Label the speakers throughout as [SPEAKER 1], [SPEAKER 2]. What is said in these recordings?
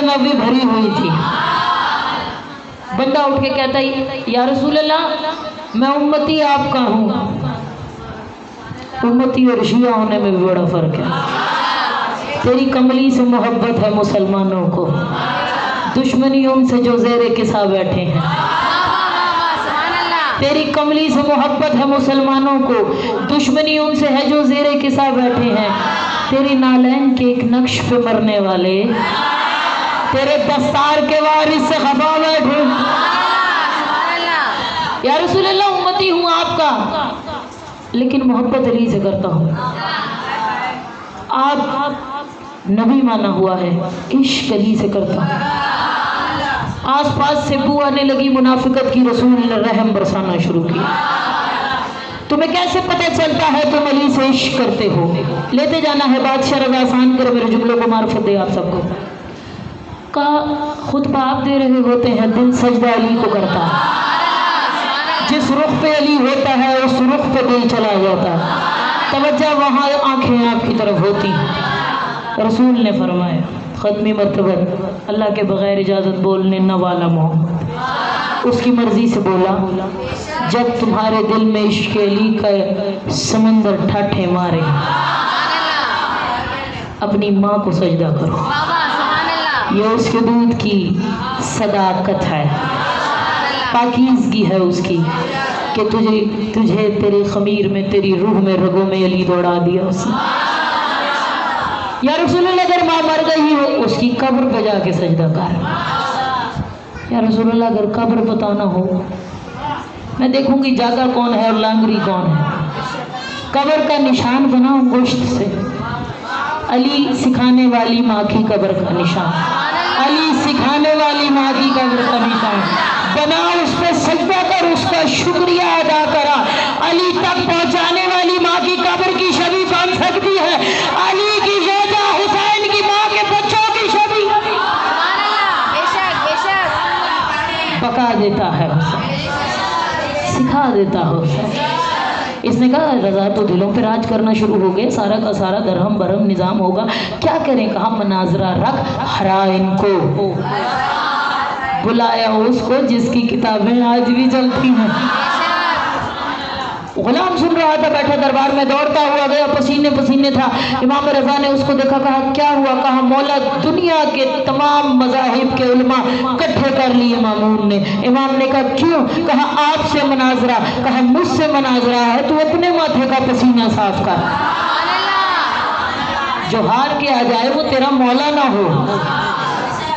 [SPEAKER 1] नबी भरी हुई थी। बंदा उठ के कहता है या रसूल अल्लाह मैं उम्मती आपका हूँ। उम्मती और शिया होने में भी बड़ा फर्क है। तेरी कमली से मोहब्बत है मुसलमानों को, दुश्मनी उनसे जो ज़ेरे किसा बैठे हैं। तेरी कमली से मोहब्बत है मुसलमानों को, दुश्मनी उनसे है जो ज़ेरे किसा बैठे हैं। तेरी नालैन के एक नक्श पे मरने वाले तेरे दस्तार के वारिस से खफा बैठे। या रसूल अल्लाह उम्मती हूँ आपका, लेकिन मोहब्बत अली से करता हूँ। आप नबी माना हुआ है, इश्क अली से करता हूँ। आस पास से बू आने लगी मुनाफिकत की। रसूल ने रहम बरसाना शुरू किया। तुम्हें कैसे पता चलता है तुम अली से इश्क करते हो? लेते जाना है, बादशाह रज़ा आसान करो, मेरे जुमलों को मार्फत दे आप सबको। कहा खुतबा आप दे रहे होते हैं, दिल सजदा अली को करता है। जिस रुख पे अली होता है उस रुख पे दिल चला जाता है, तवज्जो वहाँ आंखें आपकी तरफ होती हैं। रसूल ने फरमाया ख़त्मी मर्तबत अल्लाह के बग़ैर इजाज़त बोलने न वाला मोहम्मद उसकी मर्ज़ी से बोला, जब तुम्हारे दिल में इश्क़ अली का समंदर ठाठे मारे, अपनी माँ को सजदा करो। ये उसके दूध की सदाकत है, पाकीज़गी है उसकी कि तुझे तेरे ख़मीर में, तेरी रूह में, रगों में अली दौड़ा दिया उसने। या रसूल अल्लाह अगर माँ मर गई हो उसकी कब्र पे जाके सजदा कर। या रसूल अल्लाह अगर कब्र पता ना हो, मैं देखूंगी जागा कौन है और लांगरी कौन है। कब्र का निशान बनाओ गोश्त से, अली सिखाने वाली माँ की कब्र का निशान, अली सिखाने वाली माँ की कब्र का निशान बना, उस पर सजदा कर, उसका शुक्रिया अदा करा। अली तक पहुँचाने वाली माँ की कब्र की छवि बन सकती है। अली की ज़ौजा हुसैन की माँ के बच्चों की छवि पका देता है, सिखा देता है। इसने कहा रज़ा तो दिलों पे राज करना शुरू हो गए, सारा का सारा दरहम बरहम निज़ाम होगा, क्या करें? कहा मनाजरा रख, हरा इनको। बुलाया उसको जिसकी किताबें आज भी चलती हैं। गुलाम सुन रहा था, बैठा दरबार में, दौड़ता हुआ गया, पसीने पसीने था। इमाम रज़ा ने उसको देखा, कहा क्या हुआ? कहा मौला दुनिया के तमाम मज़ाहिब के उलमा इकट्ठे कर लिए मामून ने। इमाम ने कहा क्यों? कहा आपसे मनाजरा। कहा मुझसे मनाजरा है, तू अपने माथे का पसीना साफ कर। जो हार के आ जाए वो तेरा मौला ना हो।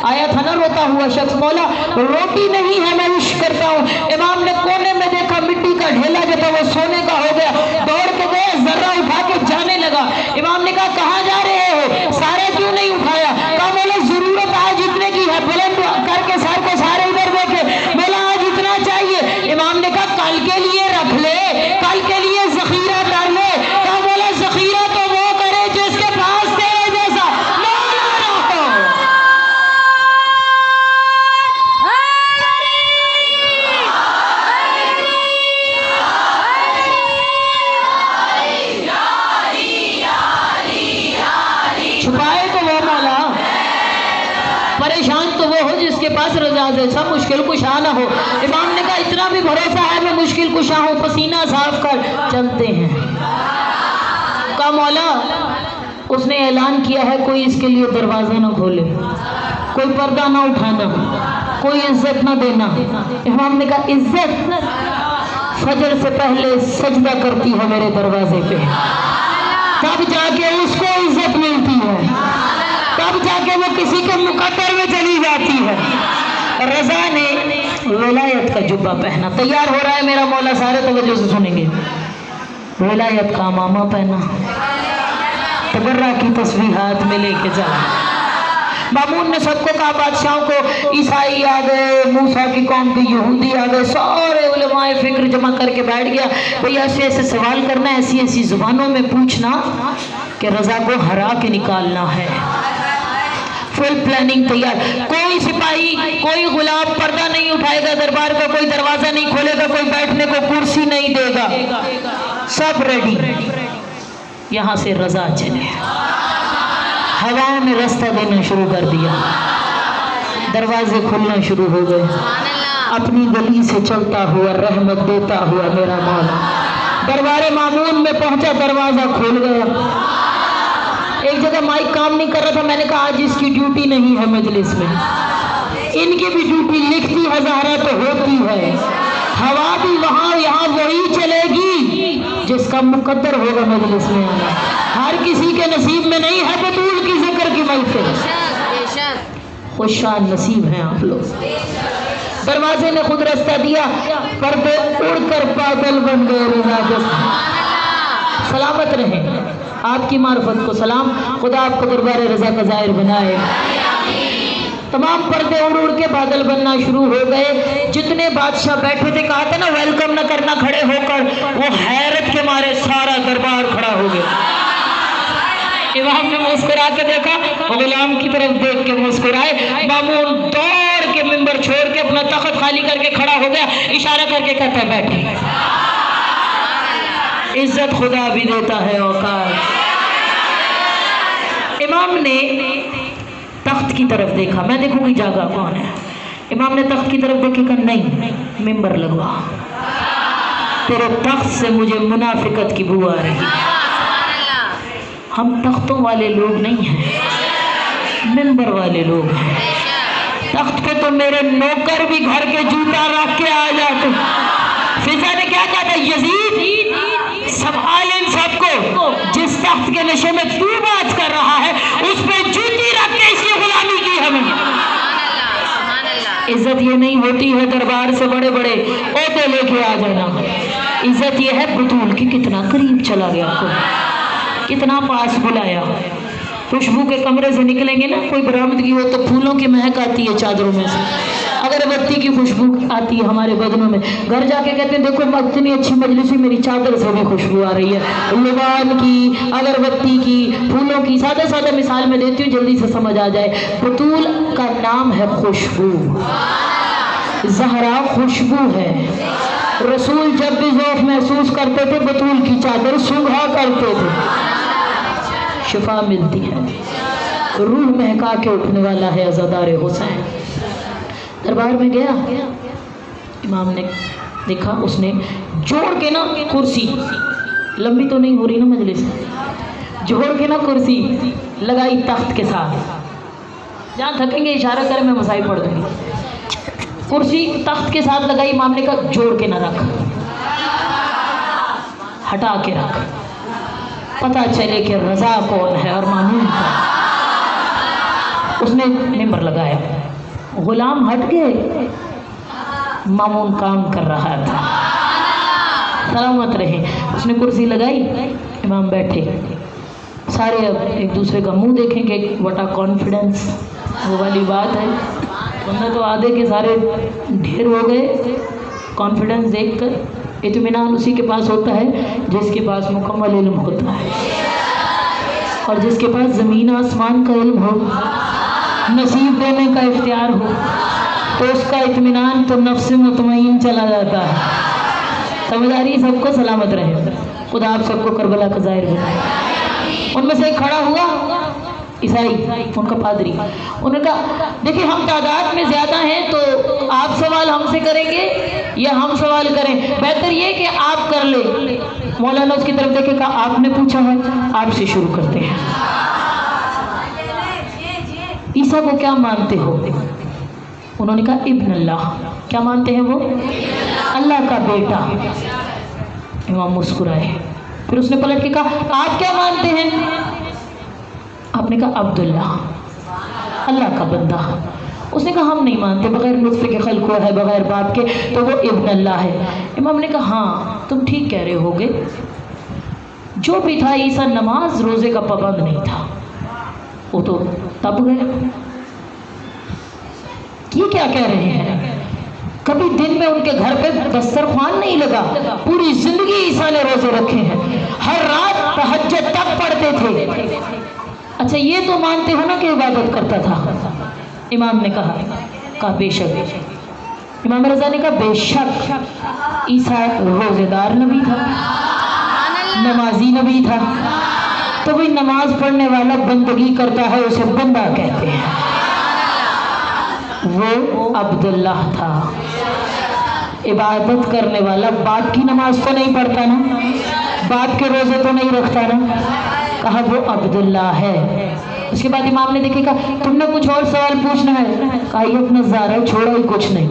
[SPEAKER 1] आया था ना रोता हुआ शख्स, मौला रोटी नहीं है, मैं इश्क करता हूँ। इमाम ने कोने में देखा मिट्टी का ढेला जो था वो सोने का हो गया, दौड़ के गए, जर्रा उठा के जाने लगा। इमाम ने कहा कहाँ जा रहे हो? सारे क्यों नहीं उठाया? कहा मौला जरूरत आज इतने की है। बुलंद करके सर को सारे इधर देखे, मौला आज इतना चाहिए। इमाम ने कहा कल के लिए रख ले, कल के लिए जखीरा कर ले। कहा मौला जखीरा तो वो करे जिसके पास तेरे जैसा मौला ना हो। छुपाए तो वो मौला, परेशान तो वो हो जिसके पास रज़ा जैसा मुश्किल कुशा ना हो। इमाम ने कहा इतना भी भरोसा है मैं मुश्किल कुशा हूँ, पसीना साफ कर। चलते हैं। कहा मौला उसने ऐलान किया है कोई इसके लिए दरवाज़ा ना खोले, कोई पर्दा ना उठाना, कोई इज्जत ना देना। इमाम ने कहा इज्जत? फजर से पहले सजदा करती है मेरे दरवाजे पे, तब जाके उसको इज्जत मिलती है, तब जाके वो किसी के मुकद्दर में चली जाती है। रज़ा ने विलायत का जुब्बा पहना, तैयार हो रहा है मेरा मौला, सारे तवज्जो से सुनेंगे। विलायत का मामा पहना, तबर्रा की तस्वीर हाथ में लेके चला। मामून ने सबको कहा, बादशाहों को ईसाई आ गए, मूसा की कौम के यहूदी आ गए, सारे उलमाए फिक्र जमा करके बैठ गया। भैया ऐसे ऐसे सवाल करना, ऐसी ऐसी जुबानों में पूछना कि रज़ा को हरा के निकालना है। फुल प्लानिंग तैयार। कोई सिपाही, कोई गुलाम पर्दा नहीं उठाएगा दरबार का, कोई दरवाजा नहीं खोलेगा, कोई बैठने को कुर्सी नहीं देगा, सब रेडी। यहाँ से रज़ा चले, हवाओं में रास्ता देना शुरू कर दिया। दरवाजे खुलना शुरू हो गए। अपनी गली से चलता हुआ रहमत देता हुआ मेरा मौला दरबारे मामून में पहुंचा, दरवाजा खोल गया। एक जगह माइक काम नहीं कर रहा था, मैंने कहा आज इसकी ड्यूटी नहीं है मजलिस में, इनकी भी ड्यूटी लिखती हजारा तो होती है, हवा भी वहाँ यहाँ वही चलेगी जिसका मुकद्दर होगा मजलिस में आना। हर किसी के नसीब में नहीं है बतूल की जिक्र की महफिल, खुशशान नसीब हैं आप लोग। दरवाजे ने खुद रास्ता दिया, पर्दे उड़कर बादल बन गए। रजा के सलामत रहे, आपकी मार्फत को सलाम, खुदा आपको दरबार रजा का ज़ाहिर बनाए। तमाम पर्दे उड़ उड़ के बादल बनना शुरू हो गए। जितने बादशाह बैठे थे, कहा था ना वेलकम न करना खड़े होकर, वो हैरत के मारे सारा दरबार खड़ा हो गया। इमाम ने मुस्कुरा के देखा, गुलाम की तरफ देख के मुस्कुराए। मामून दौड़ के मिंबर छोड़ के अपना तख्त खाली करके खड़ा हो गया, इशारा करके कहता है बैठे। इज्जत खुदा भी देता है औकात। इमाम ने तख्त की तरफ देखा, मैं देखूंगी जागा कौन है। इमाम ने तख्त की तरफ देखे, कहा नहीं मिंबर लगवा, तेरे तख्त से मुझे मुनाफिकत की बू आ रही। हम तख्तों वाले लोग नहीं हैं, मिंबर वाले लोग हैं। तख्त पे तो मेरे नौकर भी घर के जूता रख के आ जाते। फिजा ने क्या कहा था, यजीद संभाल इन सबको, जिस तख्त के नशे में तू बात कर रहा है उस पे जूती रख के इसकी गुलामी की हमें। इज्जत ये नहीं होती है दरबार से बड़े बड़े ओहदे लेके आ जाना। इज्जत ये है बतूल की कितना करीब चला गया, आपको कितना पास बुलाया। खुशबू के कमरे से निकलेंगे ना, कोई बरामदगी हो तो फूलों की महक आती है चादरों में से, अगरबत्ती की खुशबू आती है हमारे बदनों में। घर जाके कहते हैं देखो इतनी अच्छी मजलिस है, मेरी चादर से भी खुशबू आ रही है, लुबान की, अगरबत्ती की, फूलों की। सादा सादा मिसाल में देती हूँ जल्दी से समझ आ जाए। बतूल का नाम है खुशबू, ज़हरा खुशबू है। रसूल जब भी ज़ौक़ महसूस करते थे बतूल की चादर सूंघा करते थे, शिफा मिलती है, रूह महका के उठने वाला है अज़ादार हुसैन। दरबार में गया, इमाम ने देखा, उसने जोड़ के ना कुर्सी, लंबी तो नहीं हो रही ना मजलिस, जोड़ के ना कुर्सी लगाई तख्त के साथ। जहाँ थकेंगे इशारा करें, मैं मसाई पढ़ दूंगी। कुर्सी तख्त के साथ लगाई, इमाम ने कहा जोड़ के ना रख, हटा के रख, पता चले कि रजा कौन है और मामून कौन। उसने मिंबर लगाया, गुलाम हट गए, मामून काम कर रहा था। सलामत रहे। उसने कुर्सी लगाई, इमाम बैठे, सारे अब एक दूसरे का मुंह देखेंगे, व्हाट अ कॉन्फिडेंस, वो वाली बात है। वरना तो आधे के सारे ढेर हो गए। कॉन्फिडेंस देखकर इत्मीनान उसी के पास होता है जिसके पास मुकम्मल इल्म होता है, और जिसके पास ज़मीन आसमान का इल्म हो, नसीब देने का इख्तियार हो, तो उसका इत्मीनान तो नफ्स मुतमईन चला जाता है। समझ आ रही सबको? सलामत रहे, खुदा आप सबको करबला का ज़ाहिर बनाए। उनमें से एक खड़ा हुआ, ईसाई, उनका पादरी। उन्होंने कहा देखिए हम तादाद में ज़्यादा हैं, तो आप सवाल हमसे करेंगे या हम सवाल करें? बेहतर ये कि आप कर ले। मौलाना उसकी तरफ देखे, कहा आपने पूछा है, आपसे शुरू करते हैं। ईसा को क्या मानते हो? उन्होंने कहा इब्न अल्लाह। क्या मानते हैं वो? अल्लाह का बेटा। इमाम मुस्कुराए, फिर उसने पलट के कहा आप क्या मानते हैं? आपने कहा अब्दुल्ला, अल्लाह का बंदा। उसने कहा हम नहीं मानते, बगैर नुत्फ़े के खल्क़ हुआ है, बगैर बाप के, तो वो इब्न अल्लाह है। इमाम ने कहा हाँ तुम ठीक कह रहे होगे, जो भी था ईसा नमाज रोज़े का पाबंद नहीं था, वो तो तब गया। ये क्या कह रहे हैं? कभी दिन में उनके घर पे दस्तरख्वान नहीं लगा, पूरी जिंदगी ईसा ने रोजे रखे हैं, हर रात तहज्जुद तक पढ़ते थे। अच्छा ये तो मानते हो ना कि इबादत करता था? इमाम ने कहा बेशक। इमाम रज़ा ने कहा बेशक ईसा रोजेदार नबी था, नमाजी नबी था, तो भाई नमाज पढ़ने वाला बंदगी करता है उसे बंदा कहते हैं। वो अब्दुल्ला था। इबादत करने वाला, बाप की नमाज तो नहीं पढ़ता ना, बाप के रोजे तो नहीं रखता ना, कहा वो अब्दुल्ला है। उसके बाद इमाम ने देखे, कहा तुमने कुछ और सवाल पूछना है? कहा ये अपना ज़ारा छोड़ा ही कुछ नहीं।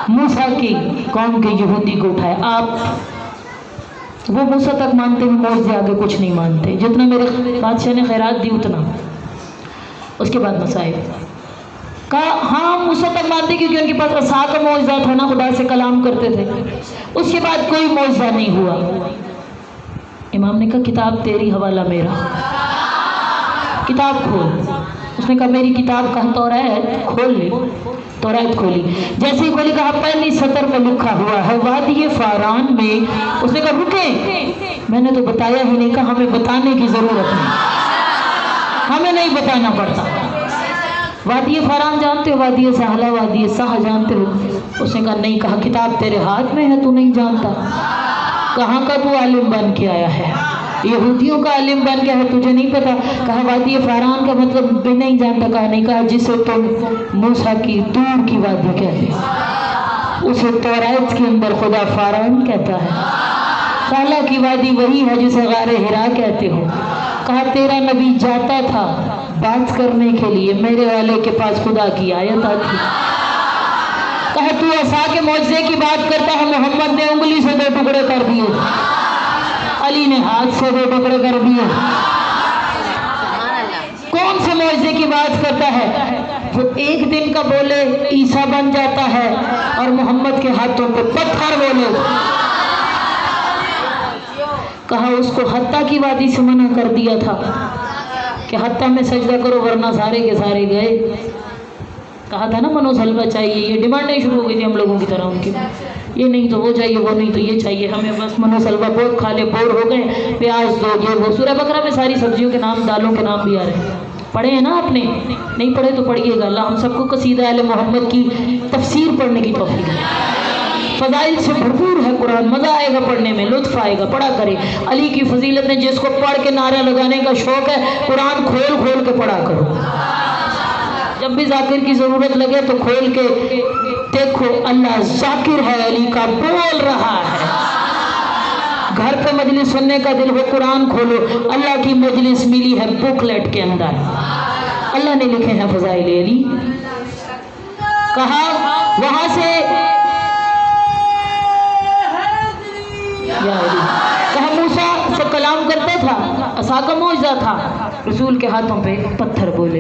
[SPEAKER 1] मूसा की कौम के यहूदी को उठाए, आप वो मूसा तक मानते हैं, मौजे आगे कुछ नहीं मानते, जितना मेरे बादशाह ने खैरात दी उतना। उसके बाद मसाइब कहा हाँ मूसा तक मानते क्योंकि उनके पास असा का मौजज़ा था ना, खुदा से कलाम करते थे। उसके बाद कोई मौजज़ा नहीं हुआ। इमाम ने कहा किताब तेरी, हवाला मेरा, किताब खोल। उसने कहा मेरी किताब कहाँ? तौरात खोल ली। तौरात खोली, जैसे ही खोली, कहा पहली सतर में लिखा हुआ है वादी फारान में। उसने कहा रुके, मैंने तो बताया ही नहीं। कहा हमें बताने की जरूरत नहीं, हमें नहीं बताना पड़ता। वादी फारान जानते हो? वादी सहला, वादी साह जानते हो? उसने कहा नहीं। कहा किताब तेरे हाथ में है, तू नहीं जानता? कहाँ का तू आलिम बन के आया है? यहूदियों का आलिम बन गया है, तुझे नहीं पता? कहा वादी फारान का मतलब भी नहीं जानता? कहा नहीं। कहा जिसे तुम मूसा की तूर की वादी कहते हो, उसे तौरात के अंदर खुदा फारान कहता है। काला की वादी वही है जिसे गारे हिरा कहते हो। कहा तेरा नबी जाता था बात करने के लिए, मेरे वाले के पास खुदा की आयत आती। कहा तू असा के मौजज़े की बात करता है, मोहम्मद ने उंगली से 2 टुकड़े कर दिए, अली ने हाथ से 2 टुकड़े कर दिए। कौन से मौजज़े की बात करता है? वो एक दिन का बोले ईसा बन जाता है और मोहम्मद के हाथों पे पत्थर बोले। कहा उसको हत्ता की वादी से मना कर दिया था कि हत्ता में सजदा करो वरना सारे के सारे गए। कहा था ना मनोसलवा चाहिए, ये डिमांडें शुरू हो गई थी हम लोगों की तरह उनकी, ये नहीं तो वो चाहिए, वो नहीं तो ये चाहिए, हमें बस मनोसलवा बहुत खा ले, बोर हो गए, प्याज दो, ये वो। सूरह बकरा में सारी सब्जियों के नाम, दालों के नाम भी आ रहे हैं। पढ़े हैं ना आपने? नहीं पढ़े तो पढ़िएगा। अल्लाह हम सबको कसीदा आले मोहम्मद की तफसीर पढ़ने की तौफीक है। फ़ज़ाइल से भरपूर है कुरान, मज़ा आएगा पढ़ने में, लुत्फ़ आएगा, पढ़ा करे। अली की फजीलत ने जिसको पढ़ के नारा लगाने का शौक़ है, कुरान खोल खोल के पढ़ा करो। जब भी जाकिर की ज़रूरत लगे तो खोल के देखो, अल्लाह जाकिर है, अली का बोल रहा है। घर पे मजलिस सुनने का दिल हो, कुरान खोलो, अल्लाह की मजलिस मिली है बुकलेट के अंदर, अल्लाह ने लिखे हैं फ़ज़ाइल अली। कहा वहाँ से कहा मूसा से कलाम करता था, असा का मौजज़ा था, रसूल के हाथों पे पत्थर बोले।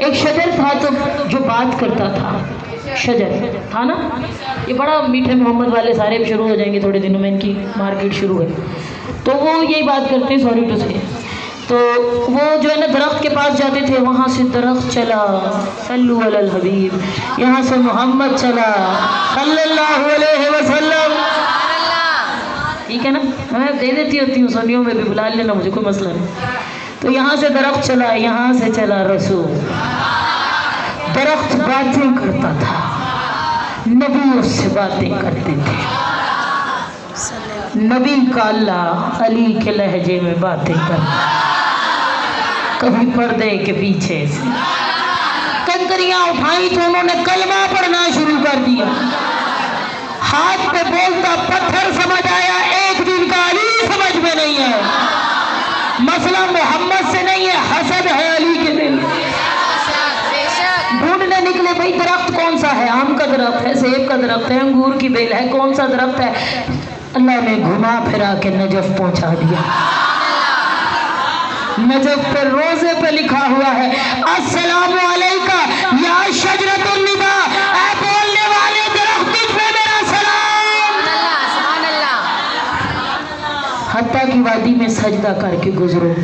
[SPEAKER 1] एक शजर था तो जो बात करता था, शजर था ना, ये बड़ा मीठे मोहम्मद वाले सारे भी शुरू हो जाएंगे थोड़े दिनों में, इनकी मार्केट शुरू है, तो वो यही बात करते हैं, सॉरी टू से। तो वो जो है ना दरख्त के पास जाते थे, वहाँ से दरख्त चला सल्लु अलल हबीब, यहाँ से मोहम्मद चला सल्लल्लाहु अलैहि वसल्लम। ठीक है ना, मैं दे देती होती हूँ सुनियों में भी, बुला लेना मुझे, कोई मसला नहीं। तो यहाँ से दरख्त चला, यहाँ से चला रसूल। दरख्त बातें करता था, नबी उससे बातें करते थे। नबी का अल्लाह अली के लहजे में बातें करता, कभी पर्दे के पीछे से कंकरियां उठाई तो उन्होंने कलमा पढ़ना शुरू कर दिया। हाथ पे बोलता पत्थर समझ आया, एक दिन का अली समझ में नहीं है। मसला मोहम्मद से नहीं है, हसद है अली के दिल। ढूंढने निकले भाई दरख्त कौन सा है, आम का दरख्त है, सेब का दरख्त है, अंगूर की बेल है, कौन सा दरख्त है? अल्लाह ने घुमा फिरा के नजफ पहुंचा दिया। नजफ पे रोजे पे लिखा हुआ है अस्सलामु अलैका या शजरतुन निदा, ऐ बोलने वाले दरख्त तुझ पे मेरा सलाम। हत्ता की वादी में सजदा करके गुजरो।